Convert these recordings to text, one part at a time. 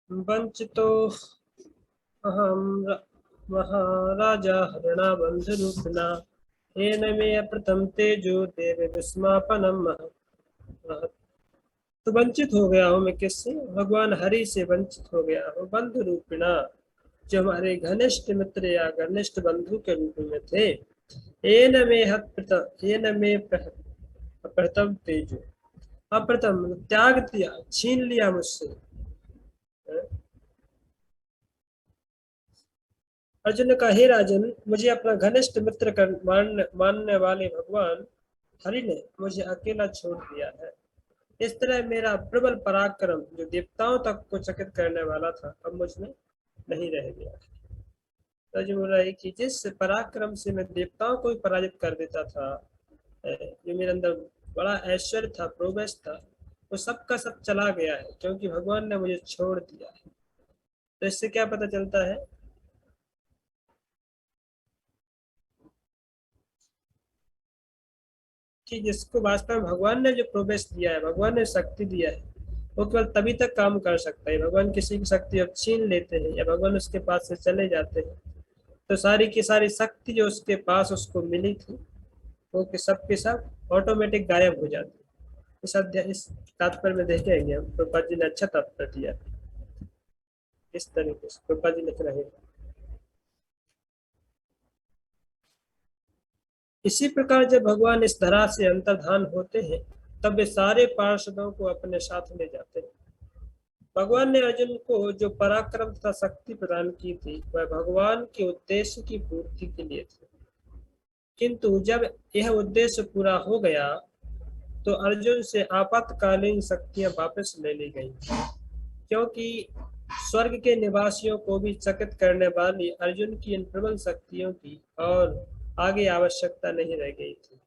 वंचितो अहम महाराजा हरिणाबंधुरूपिणा येन मे अप्रथम तेजो देव विस्मापनम महत्। तो वंचित हो गया हूँ मैं किससे? भगवान हरि से वंचित हो गया हूँ। बंधु रूपिणा, जो हमारे घनिष्ठ मित्र या घनिष्ठ बंधु के रूप में थे। येन मे अप्रथम तेजो, अप्रथम त्याग दिया, छीन लिया मुझसे। अर्जुन ने कहा, हे राजन, मुझे अपना घनिष्ठ मित्र मानने वाले भगवान हरि ने मुझे अकेला छोड़ दिया है। इस तरह मेरा प्रबल पराक्रम जो देवताओं तक को चकित करने वाला था, अब मुझ में नहीं रह गया। तो जो बोला है कि जिस पराक्रम से मैं देवताओं को भी पराजित कर देता था, जो मेरे अंदर बड़ा ऐश्वर्य था, प्रोग्रेस था, वो सब का सब चला गया है, क्योंकि भगवान ने मुझे छोड़ दिया है। तो इससे क्या पता चलता है कि जिसको वास्तव में भगवान ने जो प्रोग्रेस दिया है, भगवान ने शक्ति दिया है, वो केवल तभी तक काम कर सकता है। भगवान किसी की शक्ति अब छीन लेते हैं या भगवान उसके पास से चले जाते हैं, तो सारी की सारी शक्ति जो उसके पास उसको मिली थी, वो कि सब के सब ऑटोमेटिक गायब हो जाती है। इस तात्पर्य में देखेंगे हम, प्रभुपाद जी ने अच्छा तात्पर्य दिया। इस तरीके से प्रभुपाद जी लिख रहे हैं, इसी प्रकार जब भगवान इस धरा से अंतर्धान होते हैं, तब वे सारे पार्षदों को अपने साथ ले जाते हैं। भगवान ने अर्जुन को जो पराक्रम तथा शक्ति प्रदान की थी, वह भगवान के उद्देश्य की पूर्ति के लिए थी। किंतु जब यह उद्देश्य पूरा हो गया, तो अर्जुन से आपातकालीन शक्तियां वापस ले ली गई, क्योंकि स्वर्ग के निवासियों को भी चकित करने वाली अर्जुन की इन प्रबल शक्तियों की और आगे आवश्यकता नहीं रह गई थी।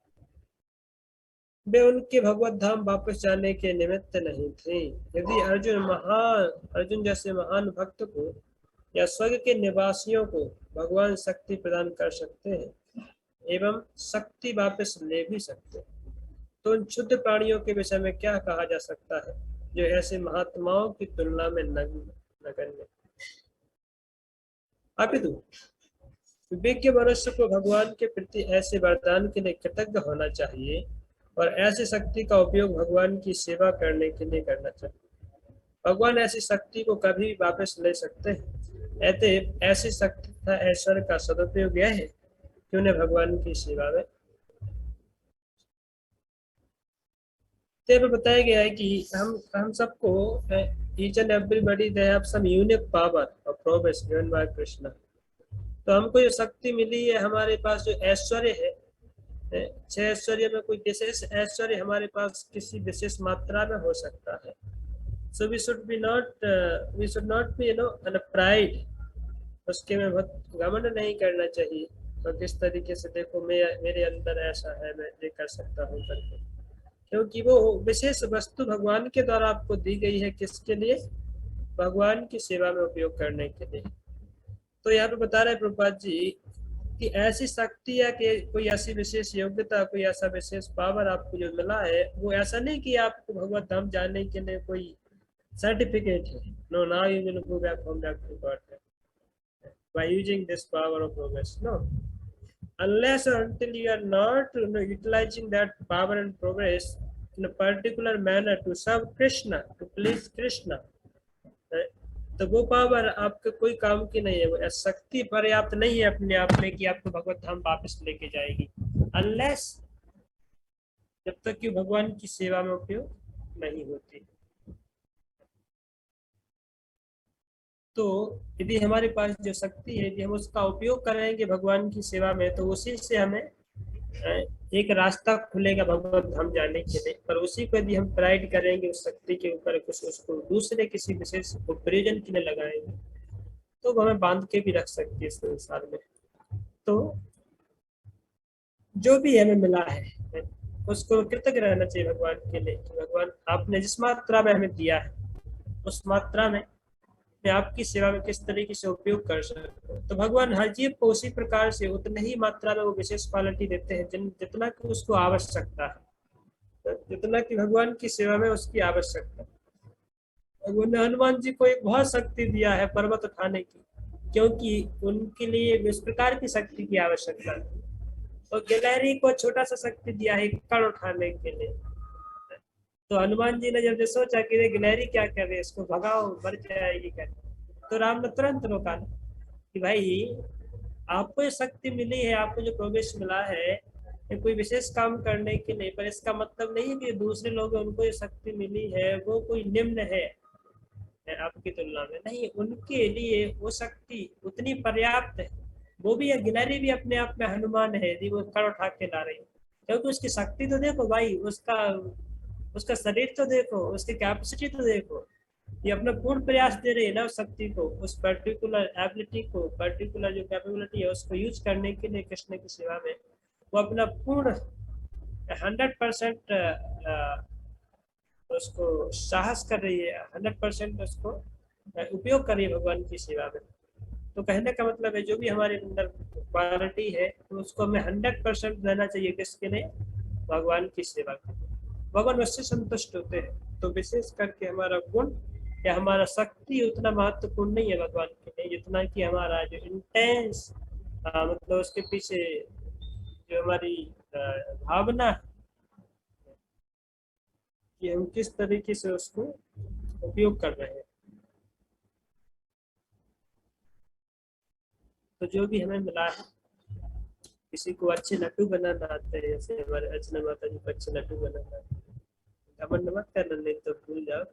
वे उनके भगवत धाम वापस जाने के निमित्त नहीं थे। यदि अर्जुन जैसे महान भक्त को या स्वर्ग के निवासियों को भगवान शक्ति प्रदान कर सकते हैं एवं शक्ति वापस ले भी सकते हैं, तो उन शुद्ध प्राणियों के विषय में क्या कहा जा सकता है, जो ऐसे महात्माओं की तुलना में नगण्य। अपितु विवेक मनुष्य को भगवान के प्रति ऐसे वरदान के लिए कृतज्ञ होना चाहिए और ऐसी शक्ति का उपयोग भगवान की सेवा करने के लिए करना चाहिए। भगवान ऐसी शक्ति को कभी भी वापस ले सकते हैं। ऐसी शक्ति तथा ऐश्वर्य का सदुपयोग यह है कि उन्हें भगवान की सेवा में बताया गया है कि हम सबको each and everybody they have some unique power और प्रोग्रेस गिवन बाय कृष्णा। तो हमको जो शक्ति मिली है, हमारे पास जो ऐश्वर्य है, छह ऐश्वर्य में कोई विशेष ऐश्वर्य हमारे पास किसी विशेष मात्रा में हो सकता है। So we should not be pride, उसके में बहुत घमंड नहीं करना चाहिए। तो किस तरीके से देखो, मेरे अंदर ऐसा है, मैं ये कर सकता हूँ करके, क्योंकि वो विशेष वस्तु भगवान के द्वारा आपको दी गई है। किसके लिए? भगवान की सेवा में उपयोग करने के लिए। तो यहाँ पे बता रहे प्रभुपाद जी कि ऐसी शक्ति या कि कोई ऐसी विशेष योग्यता, कोई ऐसा विशेष पावर आपको जो मिला है, वो ऐसा नहीं कि आपको भगवत धाम जाने के लिए कोई सर्टिफिकेट है। No, now you will go back home back to God by using this power of progress. No, unless or until you are not utilizing that power and progress in a particular manner to serve Krishna, to please Krishna, तो वो power आपके कोई काम की नहीं है। वो शक्ति पर्याप्त नहीं है अपने आप में कि आपको भगवत धाम वापस लेके जाएगी, अनलेस, जब तक कि भगवान की सेवा में उपयोग नहीं होती। तो यदि हमारे पास जो शक्ति है, यदि हम उसका उपयोग करेंगे भगवान की सेवा में, तो उसी से हमें एक रास्ता खुलेगा भगवत धाम जाने के लिए। पर उसी को यदि हम प्राइड करेंगे उस शक्ति के ऊपर, कुछ उसको दूसरे किसी विशेष प्रयोजन के लिए लगाएंगे, तो हमें बांध के भी रख सकती है इस संसार में। तो जो भी हमें मिला है, उसको कृतज्ञ रहना चाहिए भगवान के लिए कि भगवान आपने जिस मात्रा में हमें दिया है, उस मात्रा में मैं आपकी सेवा में किस तरीके से उपयोग कर सकता हूँ। तो भगवान हर जीव को उसी प्रकार से उतनी ही मात्रा में वो विशेष क्वालिटी देते हैं जितना कि उसको आवश्यकता है, जितना कि भगवान की सेवा में उसकी आवश्यकता। उन्होंने हनुमान जी को एक बहुत शक्ति दिया है पर्वत उठाने की, क्योंकि उनके लिए इस प्रकार की शक्ति की आवश्यकता थी। और गिलहरी को छोटा सा शक्ति दिया है कण उठाने के लिए। तो हनुमान जी ने जब ये सोचा कि ये गिलहरी क्या कर रही है, इसको भगाओ मर जाएगी कर, तो राम ने तुरंत रोका कि भाई आपको ये शक्ति मिली है, आपको जो प्रोग्रेस मिला है ये कोई विशेष काम करने की नहीं, पर इसका मतलब नहीं है कि दूसरे लोग उनको ये शक्ति मिली है वो कोई निम्न है आपकी तुलना में। नहीं, उनके लिए वो शक्ति उतनी पर्याप्त है। वो भी है, गिलहरी भी अपने आप में हनुमान है यदि वो कर उठा के ला रही है, क्योंकि उसकी शक्ति तो देखो भाई, उसका उसका शरीर तो देखो, उसकी कैपेसिटी तो देखो। ये अपना पूर्ण प्रयास दे रही है ना उस शक्ति को, उस पर्टिकुलर एबिलिटी को, पर्टिकुलर जो कैपेबिलिटी है उसको यूज करने के लिए कृष्ण की सेवा में वो अपना पूर्ण 100% उसको साहस कर रही है, 100% उसको उपयोग कर रही है भगवान की सेवा में। तो कहने का मतलब है जो भी हमारे अंदर क्वालिटी है तो उसको हमें 100% देना चाहिए, किसके लिए? भगवान की सेवा के लिए। भगवान उससे संतुष्ट होते हैं। तो विशेष करके हमारा गुण या हमारा शक्ति उतना महत्वपूर्ण नहीं है भगवान के लिए, जितना कि हमारा जो इंटेंस मतलब उसके पीछे जो हमारी भावना है कि हम किस तरीके से उसको उपयोग कर रहे हैं। तो जो भी हमें मिला है, किसी को अच्छे लड्डू बनाना आते हैं, जैसे हमारे अर्चना माता जी को अच्छे लड्डू बनाना आते हैं, घमंड मत करना नहीं तो भूल जाओ।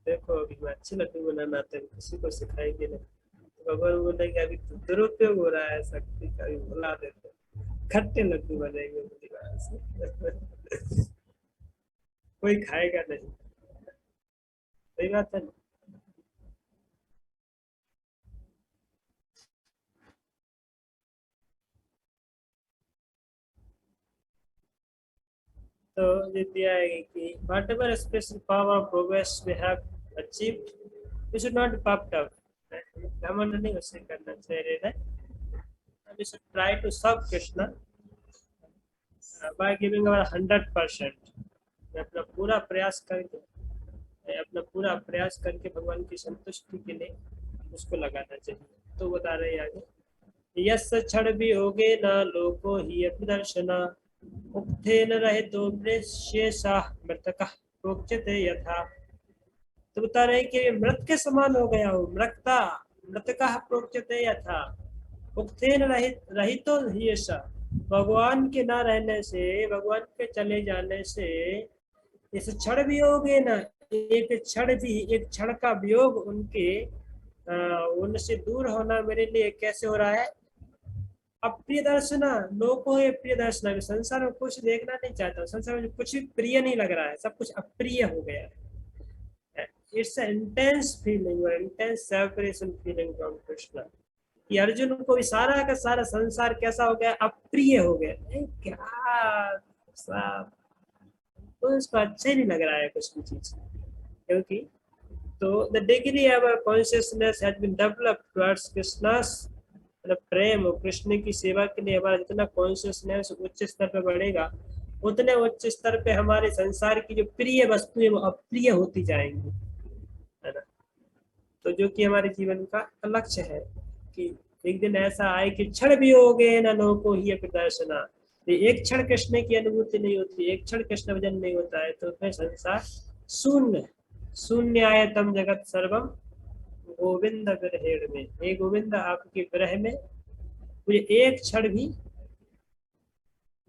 देखो अभी मैं अच्छे लड्डू बनाना आते हैं, किसी को सिखाएंगे नहीं तो भगवान बोलेंगे अभी तो दुरुपयोग हो रहा है शक्ति का, अभी भुला देते, खट्टे लड्डू बनेंगे उनकी वजह से। कोई खाएगा नहीं। सही बात है ना? तो ये दिया है कि whatever special power progress we have achieved, we should not be puffed up. घमंड नहीं उससे करना चाहिए ना। We should try to serve Krishna by giving our 100%। अपना पूरा प्रयास करके, अपना पूरा प्रयास करके भगवान की संतुष्टि के लिए उसको लगाना चाहिए। तो बता रहे हैं आगे, यस क्षण भी होगे न लोको ही अपदर्शना, उक्थेन रहितो शेषाः मृतकः प्रोच्यते यथा। तो बता रहे कि मृत के समान हो गया हो, मृतका मृतकः प्रोच्यते यथा, उक्थेन रहितो ही ऐसा। भगवान के ना रहने से, भगवान के चले जाने से इस क्षण भी हो गए ना, एक क्षण भी, एक क्षण का वियोग उनके उनसे दूर होना मेरे लिए कैसे हो रहा है? अप्रिय दर्शना, लोको है प्रिय दर्शना। मैं संसार में कुछ देखना नहीं चाहता, संसार में कुछ भी प्रिय नहीं लग रहा है, सब कुछ अप्रिय हो गया है। It's intense feeling, intense separation feeling from Krishna. कि अर्जुन को भी सारा का सारा संसार कैसा हो गया? अप्रिय हो गया। क्या सब तो इसको अच्छे नहीं लग रहा है कुछ भी चीज, क्योंकि तो the degree our consciousness has been developed towards Krishna's, मतलब प्रेम और कृष्ण की सेवा के लिए हमारा जितना कॉन्शियसनेस उच्च स्तर पे बढ़ेगा, उतने उच्च स्तर पे हमारे संसार की जो प्रिय वस्तुएं वो अप्रिय होती जाएंगी, है ना? तो जो कि हमारे जीवन का लक्ष्य है कि एक दिन ऐसा आए कि क्षण भी हो गए ना लोगों ही प्रदर्शना, एक क्षण कृष्ण की अनुभूति नहीं होती, एक क्षण कृष्ण भजन नहीं होता है तो फिर संसार शून्य, शून्य आयतम जगत सर्वम गोविंद विरहेण में। हे गोविंद आपके विरह में मुझे एक क्षण भी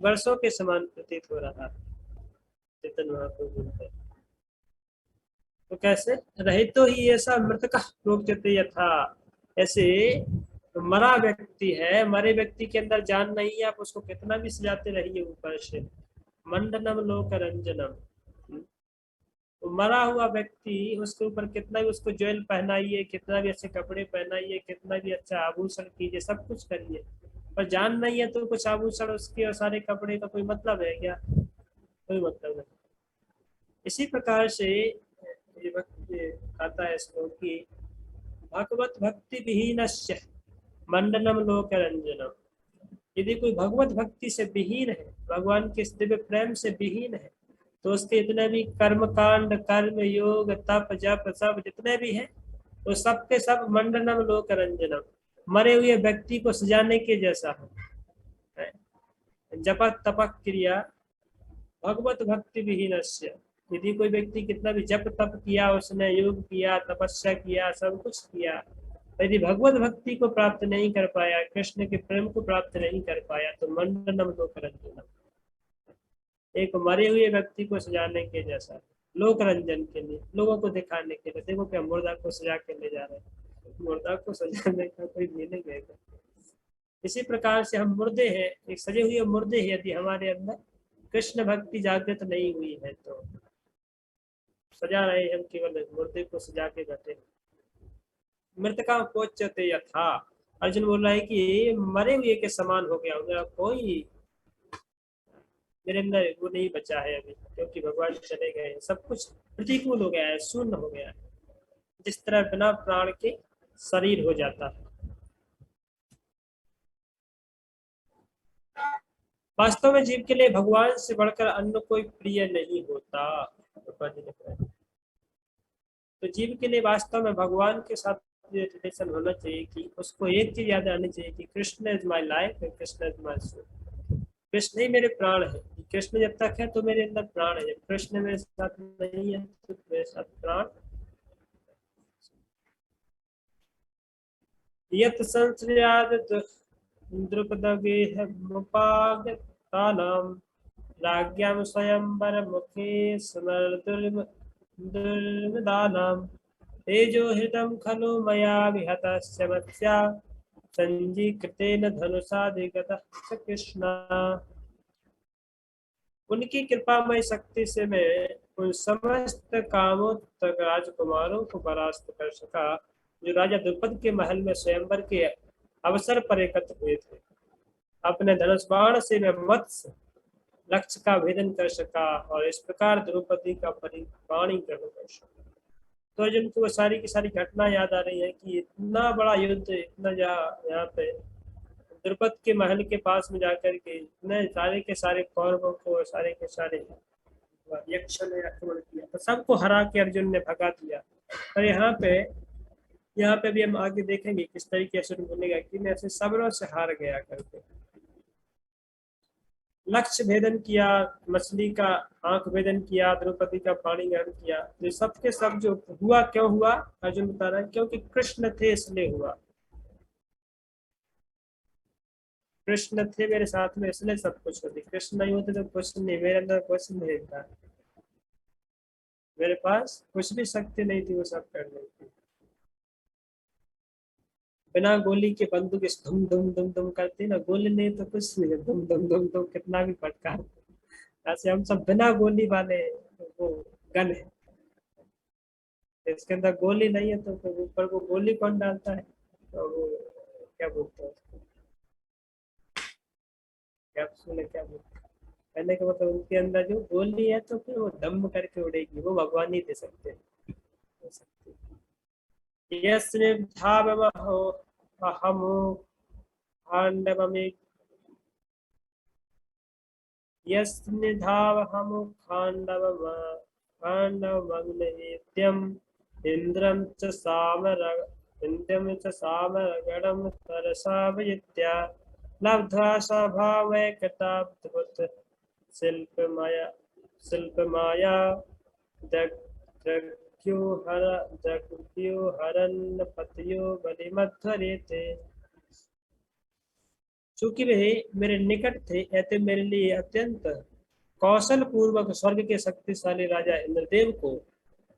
वर्षों के समान प्रतीत हो रहा है। चेतन महाप्रभु बोलते हैं। तो कैसे रहे तो ही ऐसा मृतक प्रोच्यते यथा, ऐसे तो मरा व्यक्ति है, मरे व्यक्ति के अंदर जान नहीं है, आप उसको कितना भी सजाते रहिए ऊपर से, मंडनम लोक रंजनम। तो मरा हुआ व्यक्ति, उसके ऊपर कितना भी उसको ज्वेल पहनाइए, कितना भी अच्छे कपड़े पहनाइए, कितना भी अच्छा आभूषण कीजिए, सब कुछ करिए, पर जान नहीं है तो कुछ आभूषण उसके और सारे कपड़े का कोई मतलब है क्या? कोई मतलब नहीं। इसी प्रकार से ये आता है श्लोक की, भगवत भक्ति विहीनस्य मंडनम लोक रंजनम। यदि कोई भगवत भक्ति से विहीन है, भगवान के दिव्य प्रेम से विहीन है, तो उसके जितने भी कर्म कांड, कर्म योग, तप जप सब जितने भी हैं, तो सब के सब मंडनम लोक रंजनम, मरे हुए व्यक्ति को सजाने के जैसा है। जप तप क्रिया भगवत भक्ति विहीनस्य, यदि कोई व्यक्ति कितना भी जप तप किया, उसने योग किया, तपस्या किया, सब कुछ किया, यदि भगवत भक्ति को प्राप्त नहीं कर पाया, कृष्ण के प्रेम को प्राप्त नहीं कर पाया, तो मंडनम लोक रंजनम, एक मरे हुए व्यक्ति को सजाने के जैसा, लोक रंजन के लिए, लोगों को दिखाने के लिए, देखो क्या मुर्दा को सजा के ले जा रहे हैं, मुर्दा को सजाने का कोई मीनिंग है? इसी प्रकार से हम मुर्दे हैं, एक सजे हुए मुर्दे हैं, यदि हमारे अंदर कृष्ण भक्ति जागृत नहीं हुई है तो सजा रहे हैं, हम केवल मुर्दे को सजा के बैठे। मृतका कोच्यते यथा, अर्जुन बोल रहा है कि मरे हुए के समान हो गया, मेरा कोई मेरे अंदर वो नहीं बचा है अभी, क्योंकि भगवान चले गए, सब कुछ प्रतिकूल हो गया है, शून्य हो गया है, जिस तरह बिना प्राण के शरीर हो जाता है। वास्तव में जीव के लिए भगवान से बढ़कर अन्य कोई प्रिय नहीं होता। तो जीव के लिए वास्तव में भगवान के साथ रिलेशन होना चाहिए कि उसको एक चीज याद आनी चाहिए कि Krishna is my life, Krishna is my soul, Krishna ही मेरे प्राण है। कृष्ण जब तक है तो मेरे अंदर प्राण है, जब कृष्ण मेरे साथ नहीं है तो मेरे साथ प्राण। यत् संश्रयाद द्रुपदगेहमुपागतानां राज्ञां स्वयंवरमुखे स्मरदुर्मदानां तेजो हृदं खलु मया विहतस्य मत्स्या सञ्जीकृतेन धनुषाधिगतः स कृष्ण। उनकी कृपामय शक्ति से मैं उन समस्त कामोत्तक राजकुमारों को परास्त कर सका जो राजा द्रुपद के महल में स्वयंवर के अवसर पर एकत्र हुए थे। अपने धनुष बाण से मैं मत्स्य लक्ष्य का भेदन कर सका और इस प्रकार द्रौपदी का परिपाणी ग्रहण कर सका। तो अर्जुन को वो सारी की सारी घटना याद आ रही है कि इतना बड़ा युद्ध, इतना यहाँ पे द्रुपद के महल के पास में जाकर के इतने सारे के सारे कौरवों को, सारे के सारे यक्ष ने आक्रमण किया, तो सबको हरा के अर्जुन ने भगा दिया। और यहाँ पे भी हम आगे देखेंगे किस तरीके से बोलेगा कि मैं ऐसे सबरों से हार गया करके। लक्ष्य भेदन किया, मछली का आंख भेदन किया, द्रौपदी का पानी ग्रहण किया, तो सब के सब जो हुआ, क्यों हुआ अर्जुन बता रहा है, क्योंकि कृष्ण थे इसलिए हुआ। कृष्ण थे मेरे साथ में इसलिए सब कुछ होती, कृष्ण नहीं होते तो कुछ नहीं, मेरे अंदर कुछ नहीं था, मेरे पास कुछ भी शक्ति नहीं थी वो सब करने की। बिना गोली के बंदूक इस धुम धुम धुम धुम करती ना, गोली नहीं तो कुछ नहीं, धुम धुम धुम धुम कितना भी फटकार, ऐसे हम सब बिना गोली वाले वो गन है। इसके अंदर गोली नहीं है तो ऊपर को गोली कौन डालता है, तो वो क्या बोलते हैं उसको, कैप्सूल है क्या बोलते हैं, कहने का मतलब उनके अंदर जो गोली है तो फिर वो दम करके उड़ेगी, वो भगवान ही दे सकते हैं। यस्मिद्धावमहो अहमो खांडवमि यस्मिद्धावहमो खांडवमग्नित्यम् इंद्रं च सामरगणं तरसा विजित्य लब्ध्वा स्वभावैकताद्भुत शिल्पमाया जगद्योहरन् पतयो बलिमध्वरेते। चूंकि वे मेरे निकट थे, ऐसे मेरे लिए अत्यंत कौशल पूर्वक स्वर्ग के शक्तिशाली राजा इंद्रदेव को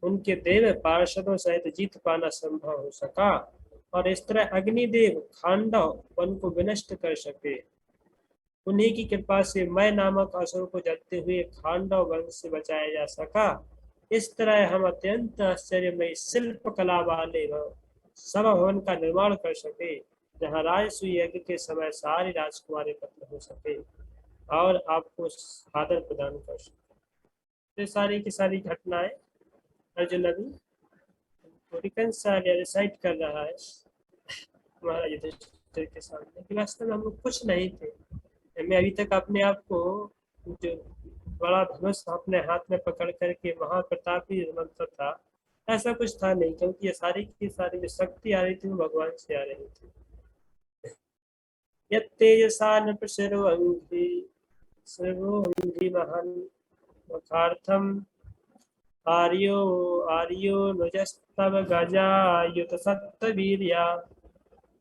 उनके देव पार्षदों सहित जीत पाना संभव हो सका, और इस तरह अग्निदेव खांडव वन को विनष्ट कर सके। उन्हीं की कृपा से मैं नामक असुर को जलते हुए खांडव वंश से बचाया जा सका। इस तरह हम अत्यंत आश्चर्यमय शिल्प कला वाले सभा भवन का निर्माण कर सके, जहाँ राजसूय यज्ञ के समय सारी राजकुमारी पत्र हो सके और आपको आदर प्रदान कर सके। तो सारी की सारी घटनाएं अर्जुन अभी रिसाइट कर रहा है महाराज युधिष्ठिर के सामने कि वास्तव में हम लोग कुछ नहीं थे। मैं अभी तक अपने आप को जो बड़ा धनुष अपने हाथ में पकड़ करके महाप्रतापी मंत्र था, ऐसा कुछ था नहीं, क्योंकि ये सारी की सारी जो शक्ति आ रही थी वो भगवान से आ रही थी। यत्तेजसा नृपशिरोऽङ्घ्रि शिरोऽङ्घ्रि महन् मुखार्थम् आर्यो आर्यो नुजस्तव गजायुत सत्तवीर्या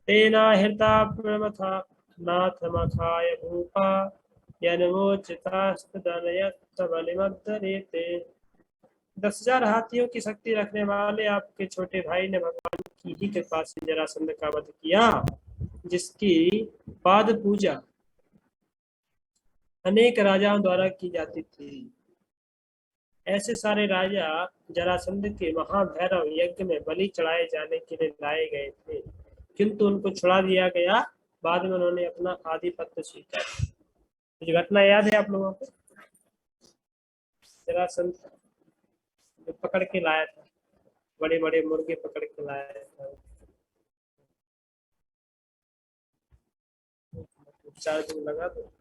तेनाहृता प्रमथा नाथमखाय भूपा यन्मोचितास्तदनयत्तबलिमद्दरेते। 10,000 हाथियों की शक्ति रखने वाले आपके छोटे भाई ने भगवान की ही कृपा से जरासंध का वध किया, जिसकी पाद पूजा अनेक राजाओं द्वारा की जाती थी। ऐसे सारे राजा जरासंध के महाभैरव यज्ञ में बलि चढ़ाए जाने के लिए लाए गए थे, किंतु उनको छुड़ा दिया गया। बाद में उन्होंने अपना आधिपत्य स्वीकार। कुछ घटना याद है आप लोगों को? जरासंध जो पकड़ के लाया था, बड़े बड़े मुर्गे पकड़ के लाया था, 4 दिन लगा दो।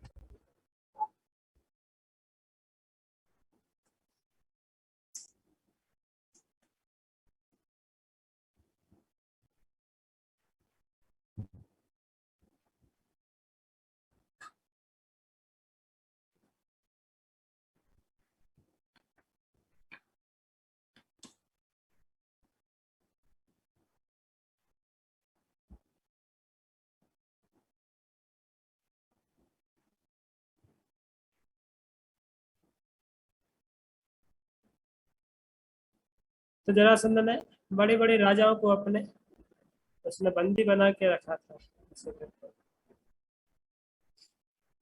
तो जरासंध ने बड़े बड़े राजाओं को अपने उसने बंदी बना के रखा था।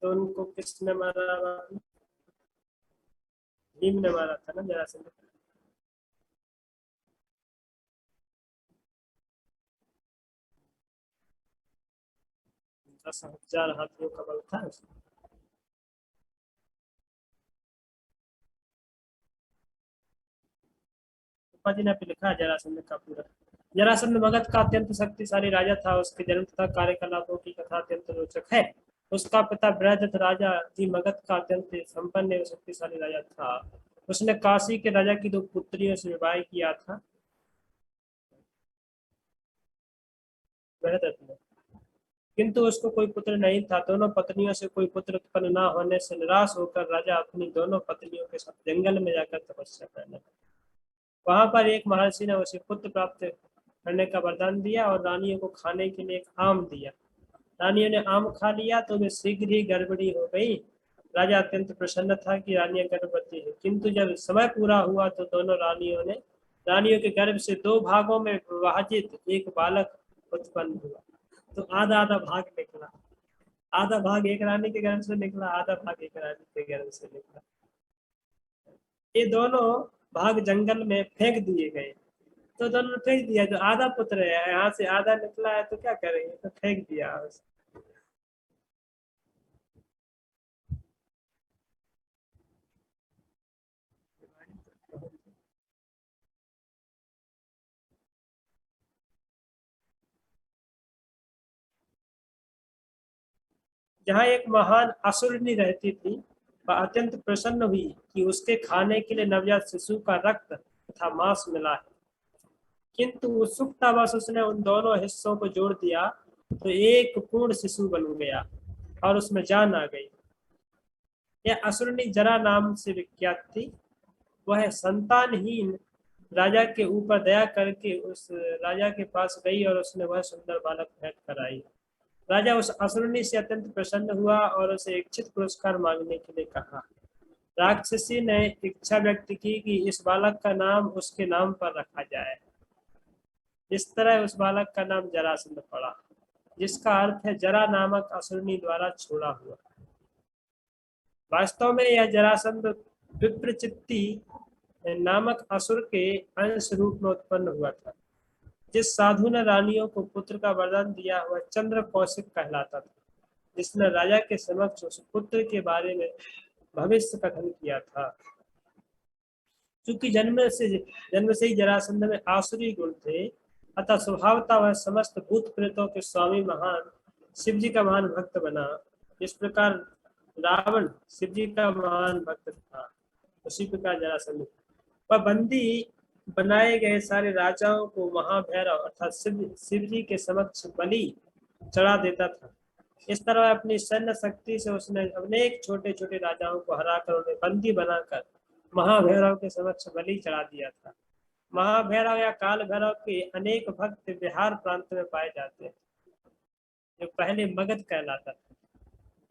तो उनको किसने मारा? भीम ने मारा था ना जरासंध को। 10,000 हाथियों का बल था उसमें। जी ने लिखा जरासंध का पूरा। जरासंध मगध का अत्यंत शक्तिशाली राजा था। उसके जन्म तथा कार्यकलापों की कथा अत्यंत रोचक है। उसका पिता बृहदत्त राजा जी मगध का अत्यंत संपन्न एवं शक्तिशाली राजा था। उसने काशी के राजा की 2 पुत्रियों से विवाह किया था। बृहदत्त ने, किंतु उसको कोई पुत्र नहीं था। दोनों पत्नियों से कोई पुत्र उत्पन्न न होने से निराश होकर राजा अपनी दोनों पत्नियों के साथ जंगल में जाकर तपस्या करने लगा। वहां पर एक महर्षि ने उसे पुत्र प्राप्त करने का वरदान दिया और रानियों को खाने के लिए एक आम दिया। रानियों ने आम खा लिया तो वे शीघ्र ही गर्भवती हो गई। राजा अत्यंत प्रसन्न था कि रानियां गर्भवती है, किंतु जब समय पूरा हुआ तो दोनों रानियों के गर्भ से 2 भागों में विभाजित एक बालक उत्पन्न हुआ। तो आधा आधा भाग निकला। आधा भाग एक रानी के गर्भ से निकला, आधा भाग एक रानी के गर्भ से निकला। ये दोनों भाग जंगल में फेंक दिए गए। तो दोनों ने फेंक दिया। जो आधा पुत्र है, यहाँ से आधा निकला है, तो क्या करेंगे? तो फेंक दिया। जहाँ एक महान असुरनी रहती थी, वह अत्यंत प्रसन्न हुई कि उसके खाने के लिए नवजात शिशु का रक्त तथा मांस मिला है, किंतु उत्सुकतावश उसने उन दोनों हिस्सों को जोड़ दिया तो एक पूर्ण शिशु बन गया और उसमें जान आ गई। यह असुरनी जरा नाम से विख्यात थी। वह संतानहीन राजा के ऊपर दया करके उस राजा के पास गई और उसने वह सुंदर बालक भेंट कराई। राजा उस असुरनी से अत्यंत प्रसन्न हुआ और उसे इच्छित पुरस्कार मांगने के लिए कहा। राक्षसी ने इच्छा व्यक्त की कि इस बालक का नाम उसके नाम पर रखा जाए। इस तरह उस बालक का नाम जरासंध पड़ा, जिसका अर्थ है जरा नामक असुरनी द्वारा छोड़ा हुआ। वास्तव में यह जरासंध विप्रचित्ति नामक असुर के अंश रूप में उत्पन्न हुआ था। जिस साधु ने रानियों को पुत्र का वरदान दिया वह चंद्र कौशिक कहलाता था, जिसने राजा के समक्ष उस पुत्र के बारे में भविष्य कथन किया था। चूंकि जन्म से ही जरासंध में आसुरी गुण थे, अतः स्वभावतः वह समस्त भूत प्रेतों के स्वामी महान शिव जी का महान भक्त बना। इस प्रकार रावण शिव जी का महान भक्त था, उसी प्रकार जरासंध वह बंदी बनाए गए सारे राजाओं को महाभैरव अर्थात शिव जी के समक्ष बलि चढ़ा देता था। इस तरह अपनी सैन्य शक्ति से उसने अनेक छोटे छोटे राजाओं को हराकर उन्हें बंदी बनाकर महाभैरव के समक्ष बलि चढ़ा दिया था। महाभैरव या काल भैरव के अनेक भक्त बिहार प्रांत में पाए जाते हैं, जो पहले मगध कहलाता था।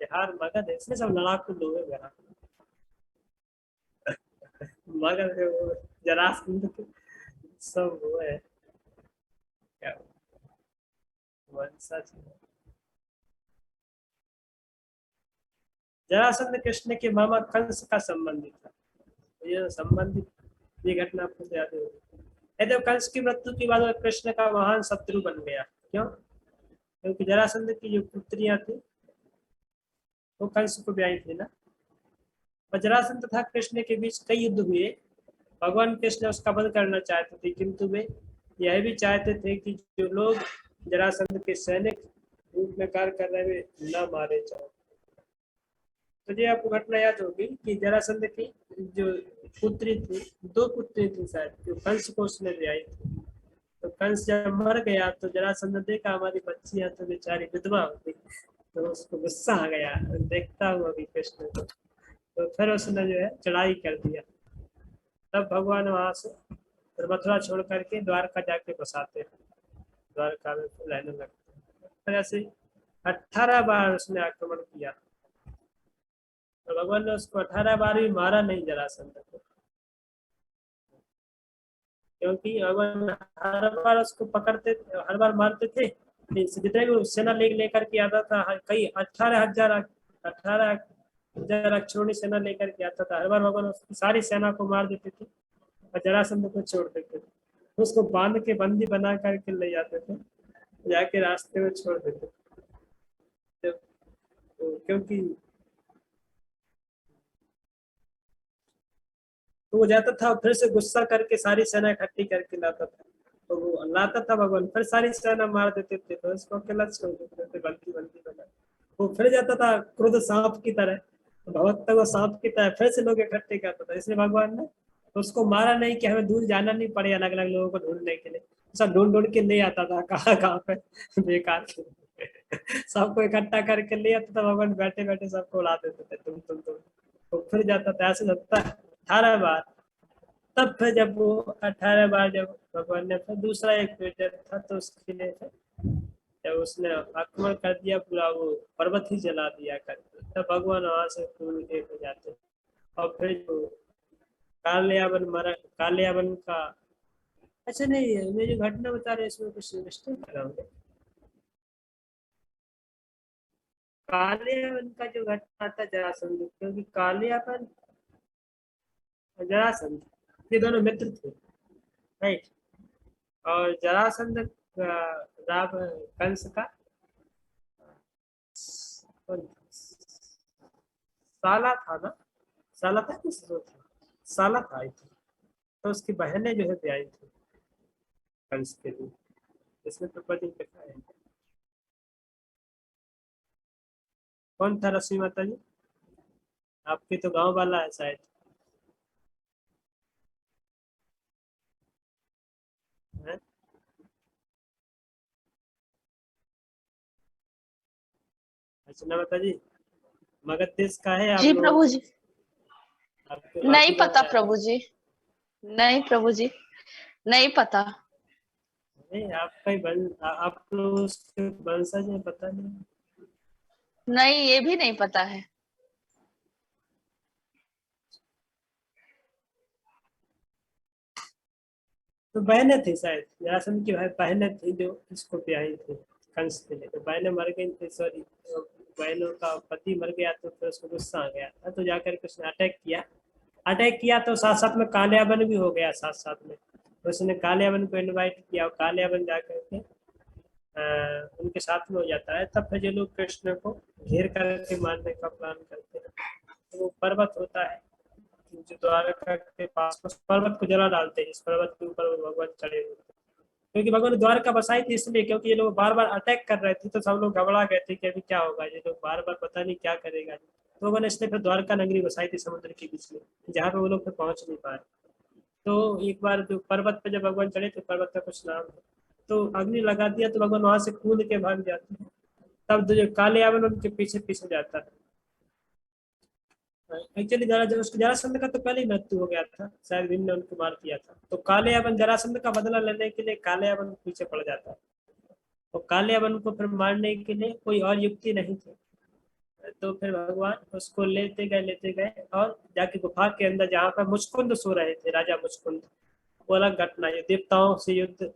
बिहार मगध है, इसमें सब लड़ाकू लोग हैं बिहार मगध है, वो जरासंध सब वो है क्या वंशज। जरासंध कृष्ण के मामा कंस का संबंधी था। तो ये संबंधित ये घटना आपको याद होगी। जब कंस की मृत्यु के बाद कृष्ण का महान शत्रु बन गया। क्यों? क्योंकि जरासंध की जो पुत्रियां थी वो कंस को ब्याही थी ना। और जरासंध तथा कृष्ण के बीच कई युद्ध हुए। भगवान कृष्ण उसका वध करना चाहते थे, किंतु वे यह भी चाहते थे कि जो लोग जरासंध के सैनिक रूप में कार्य कर रहे वे न मारे जाए। तो ये आपको घटना याद होगी कि जरासंध की जो पुत्री थी, दो पुत्री थी शायद, जो कंस को उसने ब्याही थी। तो कंस जब मर गया तो जरासंध देखा हमारी बच्ची है तो बेचारी विधवा हो गई, तो उसको गुस्सा आ गया देखता हुआ भी कृष्ण को। तो फिर उसने जो है चढ़ाई कर दिया। तब भगवान वहां से मथुरा छोड़ करके द्वारका जाके बसाते हैं, द्वारका में रहने लगते हैं। फिर ऐसे 18 बार उसने आक्रमण किया, तो भगवान ने उसको 18 बार भी मारा नहीं जरासंध को, क्योंकि भगवान हर बार उसको पकड़ते, हर बार मारते थे। जितने भी सेना लेकर के आता था, कई 18,000 अक्षौणी सेना लेकर के आता था, हर बार भगवान उसकी सारी सेना को मार देते थे और जरासंध को छोड़ देते थे। उसको बांध के बंदी बना करके ले जाते थे, जाके रास्ते में छोड़ देते थे। तो क्योंकि तो वो जाता था और फिर से गुस्सा करके सारी सेना इकट्ठी करके लाता था, तो वो लाता था भगवान, फिर सारी सेना मार देते थे, तो उसको अकेला छोड़ देते थे बल्कि बल्कि बना। वो फिर जाता था क्रोध सांप की तरह, तो भगवत वो सांप की तरह फिर से लोग इकट्ठे करता था। इसलिए भगवान ने तो उसको मारा नहीं कि हमें दूर जाना नहीं पड़े अलग अलग लोगों को ढूंढने के लिए, सब ढूंढ ढूंढ के ले आता था कहाँ कहाँ पे बेकार सबको इकट्ठा करके ले आता था भगवान, बैठे बैठे सबको उड़ा देते थे तुम। तो फिर जाता था ऐसे लगता 18 बार। तब फिर जब वो 18 बार जब भगवान ने फिर दूसरा एक बेटा था तो उसके लिए फिर जब उसने आक्रमण कर दिया, पूरा वो पर्वत ही जला दिया करके, तब भगवान वहां से पूरी एक हो जाते। और फिर जो कालियावन मरा, कालियावन का अच्छा नहीं, मैं जो घटना बता रहे इसमें कुछ मिस्टेक कर रहा हूँ। कालियावन का जो घटना था जरासंध, क्योंकि कालियावन और जरासंध ये दोनों मित्र थे, राइट। और जरासंध राव कंस का साला था ना, साला था कि ससुर था, साला था आई थी। तो उसकी बहनें जो है ब्याही थी कंस के लिए, इसमें द्रौपदी लिखा है। कौन था रश्मि माता जी? आपके तो गांव वाला है शायद, है? अर्चना माता जी मगध देश का है आप जी लोगों प्रभु का? जी। आपके नहीं गांव पता का है? प्रभु जी, नहीं प्रभु जी, नहीं पता। नहीं आपका ही आप लोग उसके वंशज है, पता नहीं। नहीं, ये भी नहीं पता है। तो बहनें थी शायद, जरासंध की बहनें थी जो इसको ब्याही थी कंस के लिए। तो बहनें मर गई थी, सॉरी, बहनों का पति मर गया, तो फिर उसको गुस्सा आ गया था, तो जाकर के उसने अटैक किया। अटैक किया तो साथ साथ में कालियाबन भी हो गया साथ साथ में। तो उसने कालियाबन को इनवाइट किया और कालियाबन जाकर के उनके साथ में हो जाता है। तब फिर जो लोग कृष्ण को घेर करके मारने का प्लान करते हैं, तो वो पर्वत होता है जो द्वारका के पास, उस पर्वत को जला डालते हैं, इस पर्वत के ऊपर वो भगवान चढ़े हुए थे। क्योंकि भगवान ने द्वारका बसाई थी इसलिए, क्योंकि ये लोग बार बार अटैक कर रहे थे, तो सब लोग घबरा गए थे कि अभी क्या होगा, ये लोग बार बार पता नहीं क्या करेगा। तो भगवान इसने फिर द्वारका नगरी बसाई थी समुद्र के बीच में, जहाँ पे वो लोग फिर पहुंच नहीं पाए। तो एक बार जो पर्वत पे जब भगवान चढ़े थे, पर्वत का कुछ नाम है, तो अग्नि लगा दिया तो भगवान वहां से कूद के भाग जाते हैं। तब जो काले यावन उनके पीछे पीछे जाता है। एक्चुअली जरा जब उसको जरासंध का तो पहले ही मृत्यु हो गया था, शायद भीम ने उनको मार दिया था। तो काले यावन जरासंध का बदला लेने के लिए काले यावन पीछे पड़ जाता है। तो काले यावन को फिर मारने के लिए कोई और युक्ति नहीं थी। तो फिर भगवान उसको लेते गए और जाके गुफा के अंदर जहाँ पर मुचकुंद सो रहे थे, राजा मुचकुंद। वो अलग घटना है, देवताओं से युद्ध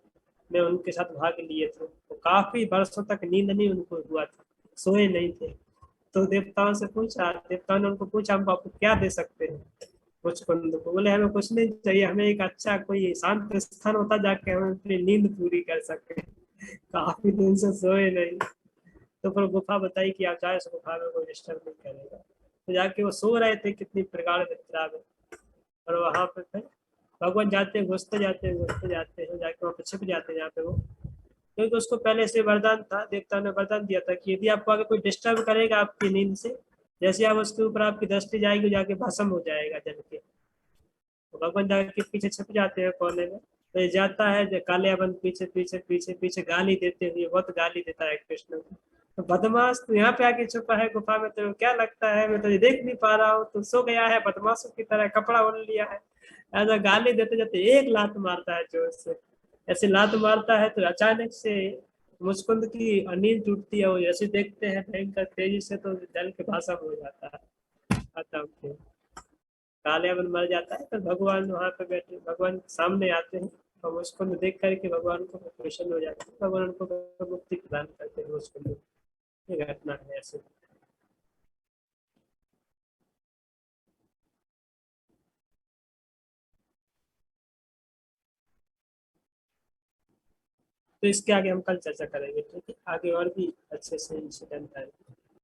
में उनके साथ भाग लिए थे, तो काफी वर्षों तक नींद नहीं उनको हुआ था, सोए नहीं थे। तो देवताओं ने उनको पूछा, हम आपको क्या दे सकते हैं। मुचकुंद को बोले, हमें कुछ नहीं चाहिए, हमें एक अच्छा कोई शांत स्थान होता जाके हम अपनी नींद पूरी कर सके। काफी दिन से सोए नहीं। तो फिर गुफा बताई कि आप जाए उस गुफा में, कोई डिस्टर्ब नहीं करेगा। तो जाके वो सो रहे थे कितनी प्रगाढ़ निद्रा में। और वहां पे फिर भगवान जाते हैं, घुसते जाते हैं, जाके वहां पे छिप जाते हैं जहाँ पे वो, क्योंकि उसको पहले से वरदान था, देवता ने वरदान दिया था कि यदि आपको आगे कोई डिस्टर्ब करेगा आपकी नींद से, जैसे आप उसके ऊपर आपकी दृष्टि जाएगी, जाके भस्म हो जाएगा जल के। तो भगवान जाके पीछे छिप जाते हैं कोने में। तो ये जाता है जो काले अपन पीछे पीछे पीछे पीछे गाली देते हुए, बहुत गाली देता है कृष्ण को। तो बदमाश, तू यहाँ पे आके छुपा है गुफा में, तो क्या लगता है मैं तुझे देख नहीं पा रहा हूँ, तू सो गया है बदमाशों की तरह, कपड़ा ओढ़ लिया है। ऐसा गाली देते जाते एक लात मारता है जोर से। ऐसे लात मारता है तो अचानक से मुस्कुंद की नींद टूटती है, वो जैसे देखते हैं भयंकर तेजी से, तो जल के भाषा हो जाता है, खत्म। कालियावन मर जाता है, तो भगवान वहां पे बैठे, भगवान सामने आते हैं और उसको देख करके भगवान को प्रसन्न हो जाते हैं, भगवान उनको मुक्ति प्रदान करते हैं उसको। ये घटना है ऐसे। तो इसके आगे हम कल चर्चा करेंगे, ठीक है, आगे और भी अच्छे से इंसिडेंट है।